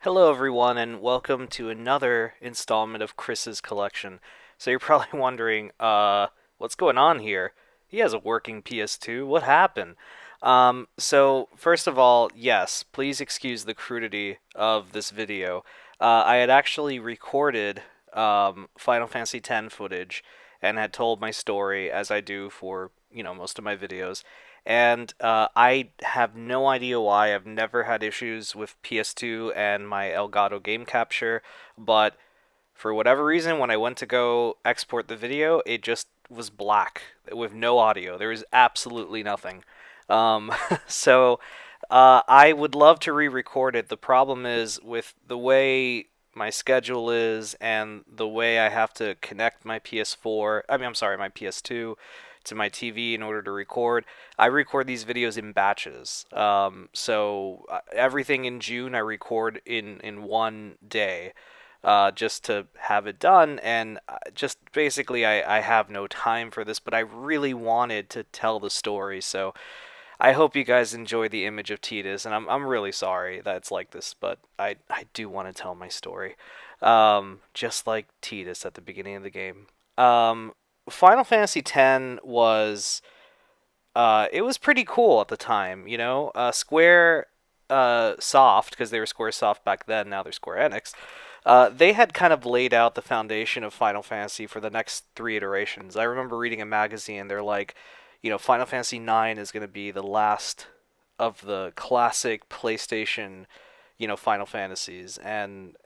Hello, everyone, and welcome to another installment of Chris's collection. So you're probably wondering, what's going on here? He has a working PS2. What happened? So first of all, yes, please excuse the crudity of this video. I had actually recorded Final Fantasy X footage and had told my story as I do for most of my videos. And I have no idea why. I've never had issues with PS2 and my Elgato game capture, but for whatever reason, when I went to go export the video, it just was black with no audio. There was absolutely nothing. Um, so I would love to re-record it. The problem is with the way my schedule is and the way I have to connect my PS4, I'm sorry, my PS2 to my TV in order to record. I record these videos in batches. So everything in June I record in one day. Just to have it done, and just basically, I have no time for this, but I really wanted to tell the story, so I hope you guys enjoy the image of Titus, and I'm really sorry that it's like this, but I do want to tell my story. Just like Titus at the beginning of the game. Final Fantasy X was it was pretty cool at the time, you know. Square Soft, because they were Square Soft back then, now they're Square-Enix. They had kind of laid out the foundation of Final Fantasy for the next three iterations. I remember reading a magazine. They're like, Final Fantasy IX is going to be the last of the classic PlayStation, Final Fantasies, and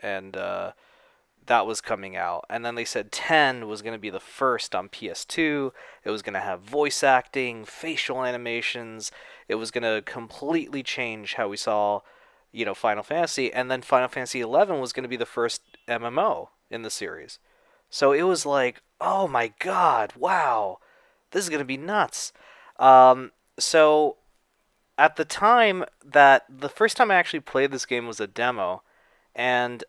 that was coming out. And then they said 10 was going to be the first on PS2. It was going to have voice acting, facial animations. It was going to completely change how we saw, Final Fantasy. And then Final Fantasy 11 was going to be the first MMO in the series. So it was like, oh my god, wow, this is going to be nuts. So at the time that the first time I actually played this game was a demo, and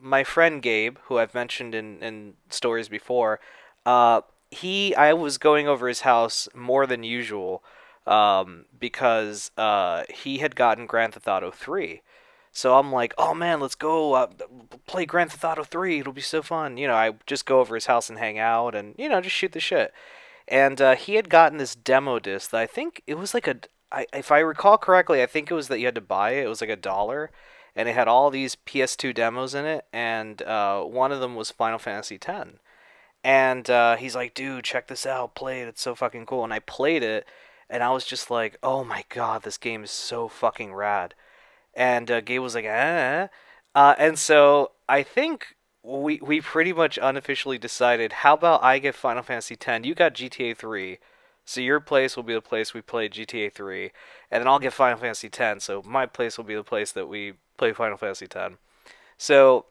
my friend Gabe, who I've mentioned in stories before, I was going over his house more than usual because he had gotten Grand Theft Auto 3. So I'm like, oh man, let's go play Grand Theft Auto 3. It'll be so fun. I just go over his house and hang out and, just shoot the shit. And he had gotten this demo disc that I think it was like if I recall correctly, I think it was that you had to buy it. It was like $1, and it had all these PS2 demos in it, and one of them was Final Fantasy X. And he's like, dude, check this out, play it, it's so fucking cool. And I played it, and I was just like, oh my god, this game is so fucking rad. And Gabe was like, and so I think we pretty much unofficially decided, how about I get Final Fantasy X, you got GTA 3, so your place will be the place we play GTA 3, and then I'll get Final Fantasy X, so my place will be the place that we play Final Fantasy X. So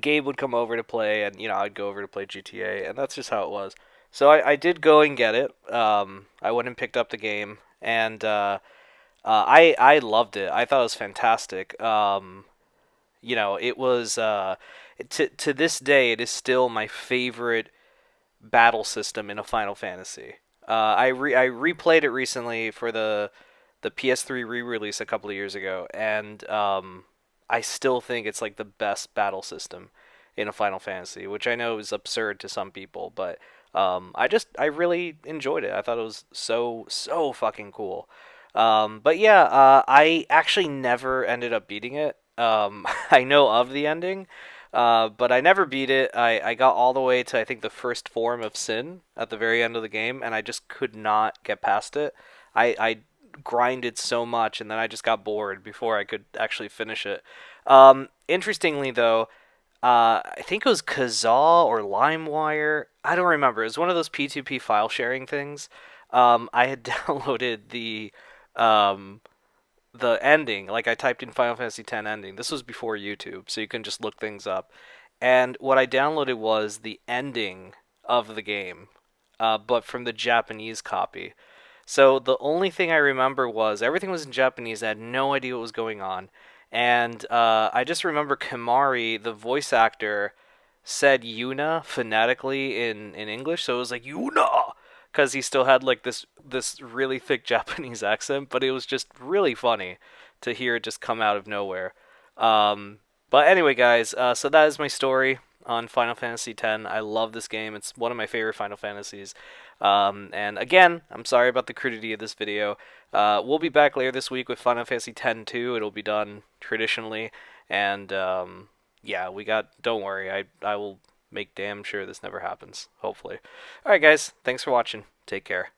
Gabe would come over to play, and I'd go over to play GTA, and that's just how it was. So I did go and get it. I went and picked up the game, and I loved it. I thought it was fantastic. It was to this day it is still my favorite battle system in a Final Fantasy. I replayed it recently for the PS3 re-release a couple of years ago, and I still think it's like the best battle system in a Final Fantasy, which I know is absurd to some people, but I really enjoyed it. I thought it was so fucking cool. But yeah, I actually never ended up beating it. I know of the ending, but I never beat it. I got all the way to, I think, the first form of Sin at the very end of the game, and I just could not get past it. I grinded so much, and then I just got bored before I could actually finish it. Interestingly, though, I think it was Kazaa or LimeWire. I don't remember. It was one of those P2P file sharing things. I had downloaded um, the ending. Like, I typed in Final Fantasy X ending. This was before YouTube, so you can just look things up. And what I downloaded was the ending of the game, but from the Japanese copy. So the only thing I remember was everything was in Japanese. I had no idea what was going on. And I just remember Kamari, the voice actor, said Yuna phonetically in English. So it was like, Yuna! Because he still had like this really thick Japanese accent, but it was just really funny to hear it just come out of nowhere. But anyway, guys, so that is my story on Final Fantasy X. I love this game. It's one of my favorite Final Fantasies. And again, I'm sorry about the crudity of this video. We'll be back later this week with Final Fantasy X 2. It'll be done traditionally. And yeah, don't worry, I will make damn sure this never happens, hopefully. Alright, guys, thanks for watching. Take care.